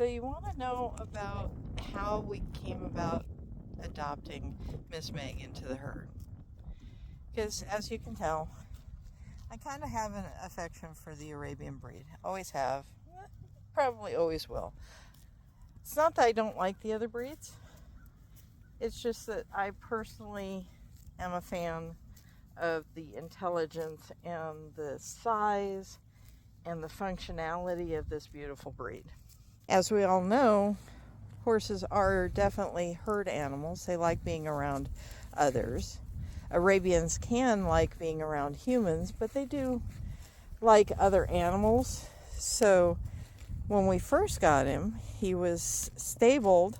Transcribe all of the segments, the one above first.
So you want to know about how we came about adopting Miss Meg into the herd? Because as you can tell, I kind of have an affection for the Arabian breed. Always have. Probably always will. It's not that I don't like the other breeds. It's just that I personally am a fan of the intelligence and the size and the functionality of this beautiful breed. As we all know, horses are definitely herd animals. They like being around others. Arabians can like being around humans, but they do like other animals. So when we first got him, he was stabled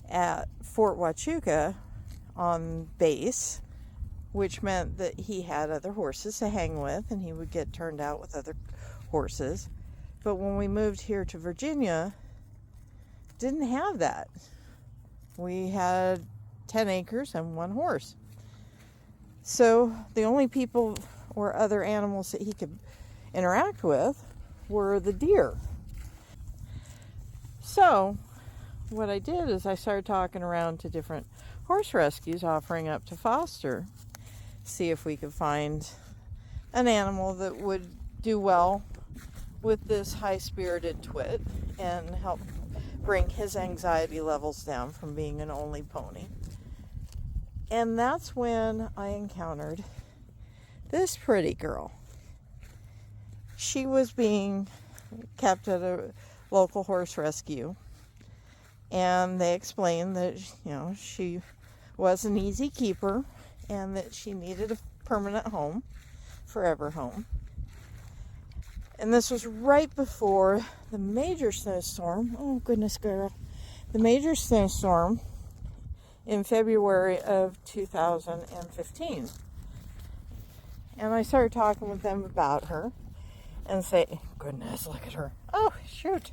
at Fort Huachuca on base, which meant that he had other horses to hang with and he would get turned out with other horses. But when we moved here to Virginia, didn't have that. We had 10 acres and one horse. So the only people or other animals that he could interact with were the deer. So what I did is I started talking around to different horse rescues offering up to foster, see if we could find an animal that would do well with this high-spirited twit and help bring his anxiety levels down from being an only pony. And that's when I encountered this pretty girl. She was being kept at a local horse rescue, and they explained that, she was an easy keeper and that she needed a permanent home, forever home. And this was right before the major snowstorm. Oh, goodness, girl. The major snowstorm in February of 2015. And I started talking with them about her and say, goodness, look at her. Oh, shoot.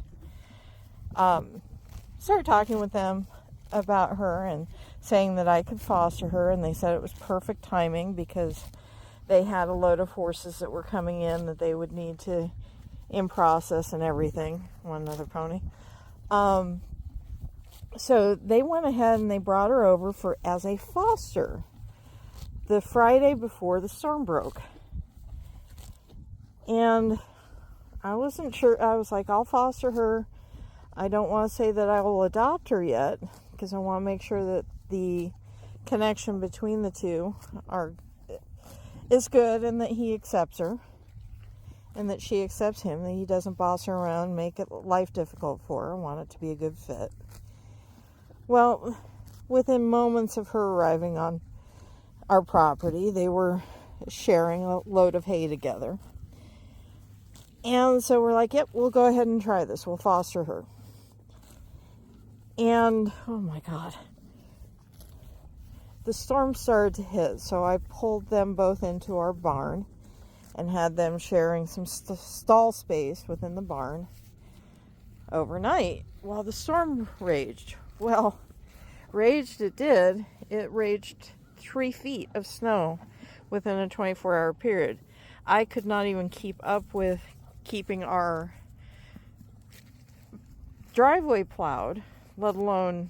Started talking with them about her and saying that I could foster her. And they said it was perfect timing because they had a load of horses that were coming in that they would need to in process and everything. One other pony. So they went ahead and they brought her over as a foster the Friday before the storm broke. And I wasn't sure. I was like, I'll foster her. I don't want to say that I will adopt her yet because I want to make sure that the connection between the two is good and that he accepts her and that she accepts him, that he doesn't boss her around, make life difficult for her. I want it to be a good fit. Well, within moments of her arriving on our property, they were sharing a load of hay together. And so we're like, yep, we'll go ahead and try this. We'll foster her. And, oh my God, the storm started to hit. So I pulled them both into our barn and had them sharing some stall space within the barn overnight while the storm raged. Well, raged it did. It raged 3 feet of snow within a 24-hour period. I could not even keep up with keeping our driveway plowed, let alone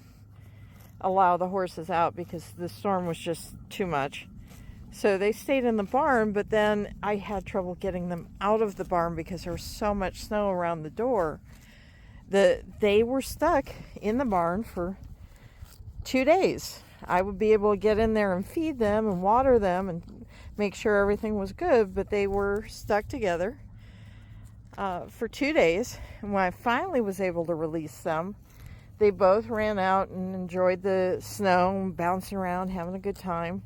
allow the horses out because the storm was just too much. So they stayed in the barn, but then I had trouble getting them out of the barn because there was so much snow around the door that they were stuck in the barn for 2 days. I would be able to get in there and feed them and water them and make sure everything was good, but they were stuck together for 2 days. And when I finally was able to release them, they both ran out and enjoyed the snow and bouncing around, having a good time.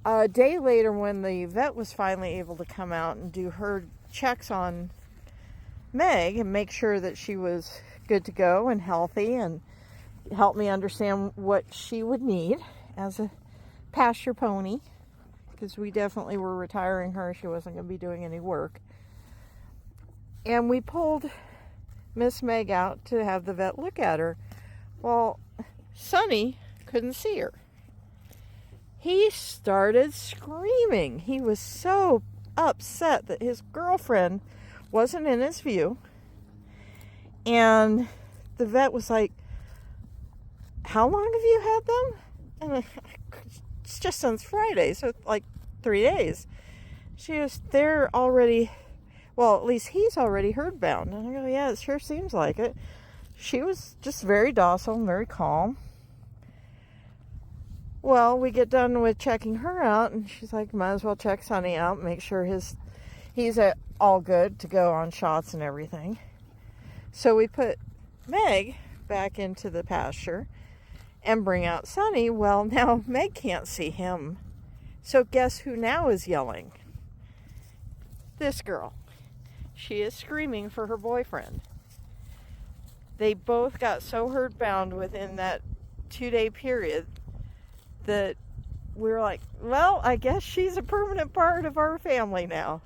A day later, when the vet was finally able to come out and do her checks on Meg and make sure that she was good to go and healthy and help me understand what she would need as a pasture pony, because we definitely were retiring her. She wasn't going to be doing any work. And we pulled Miss Meg out to have the vet look at her. Well, Sonny couldn't see her. He started screaming. He was so upset that his girlfriend wasn't in his view. And the vet was like, how long have you had them? And it's just since Friday, so like 3 days. She goes, they're already, well, at least he's already herd bound. And I go, yeah, it sure seems like it. She was just very docile and very calm. Well, we get done with checking her out, and she's like, might as well check Sonny out, make sure he's all good to go on shots and everything. So we put Meg back into the pasture and bring out Sonny. Well, now Meg can't see him. So guess who now is yelling? This girl. She is screaming for her boyfriend. They both got so herd bound within that 2-day period that we were like, well, I guess she's a permanent part of our family now.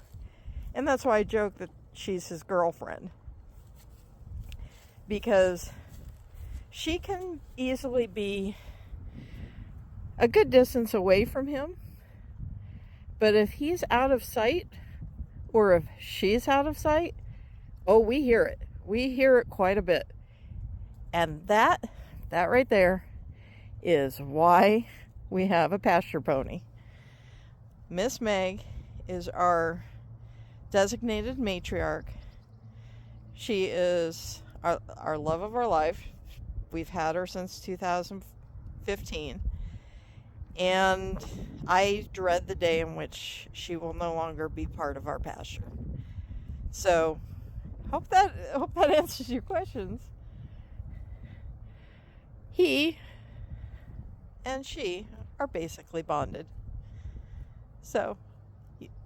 And that's why I joke that she's his girlfriend. Because she can easily be a good distance away from him. But if he's out of sight, or if she's out of sight, oh, we hear it. We hear it quite a bit. And that right there is why we have a pasture pony. Miss Meg is our designated matriarch. She is our love of our life. We've had her since 2015. And I dread the day in which she will no longer be part of our pasture. So, hope that answers your questions. He and she are basically bonded. So,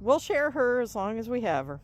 we'll share her as long as we have her.